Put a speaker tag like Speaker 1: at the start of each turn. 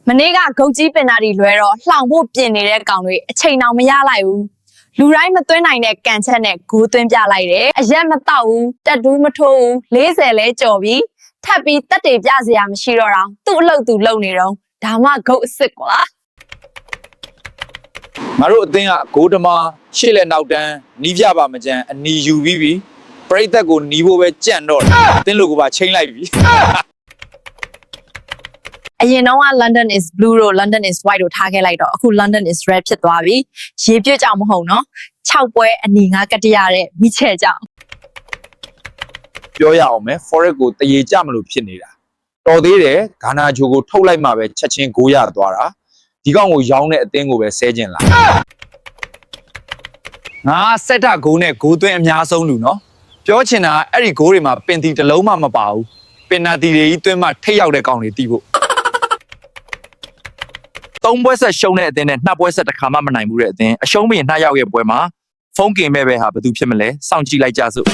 Speaker 1: မနေ့ကဂုတ်ကြီးပင်နာတီလွဲတော့လှောင်ဖို့ပြင်နေတဲ့ကောင်တွေအချိန်အောင်မရလိုက်ဘူးလူတိုင်းမသွင်းနိုင်တဲ့ကန်ချက်နဲ့ဂိုးသွင်းပြလိုက်တယ်အရက်မတောက်ဘူးတက်တူးမထိုးဘူး40လဲကြော်ပြီးထပ်ပြီးတက်တေပြစရာမရှိတော့တော့သူ့အလုပ်သူလုပ်နေတော့ဒါမှဂုတ်အစ်စ်ကွာ
Speaker 2: ငါတို့အသင်းကဂိုးဓမာရှေ့လက်နောက်တန်းနီးပြပါမကြမ်းအနီယူပြီးပြီပရိသတ်ကိုနီးဖို့ပဲကြံ့တော့တယ်အသင်းလိုကပါချိန်လိုက်ပြီ
Speaker 1: အရင်တော့က London is blue တို့ London is white တို့ထားခဲ့လိုက်တော့အခု London is red ဖြစ်သွားပြီရေပြွတ်ကြောင်မဟုတ်နော်6ပွဲအနီငါကတရတဲ့မိချဲကြောင်
Speaker 2: ပြောရအောင်မယ် forex ကိုတရေကြမလို့ဖြစ်နေတာတော်သေးတယ်ဂါနာဂျိုကိုထုတ်လိုက်မှပဲချက်ချင်းဂိုးရသွားတာဒီကောင်ကိုရောင်းတဲ့အသင်းကိုပဲဆဲကျင်လာငါစက်ထဂိုးနဲ့ဂိုးသွင်းအများဆုံးလူနော်ပြောချင်တာအဲ့ဒီဂိုးတွေမှာပင်တီတစ်လုံးမှမပါဘူးပင်နာတီတွေကြီးသွင်းမှထိတ်ရောက်တဲ့ကောင်တွေတီးဖို့3ပွဲဆက်ရှုံးတဲ့အသင်းနဲ့2ပွဲဆက်တစ်ခါမှမနိုင်ဘူးတဲ့အသင်းအရှုံးပြီး2ရောက်ရဲ့ပွဲမှာဖုန်းကင်မဲ့ပဲဟာဘာလို့ဖြစ်မလဲစောင့်ကြည့်လိုက်ကြစို့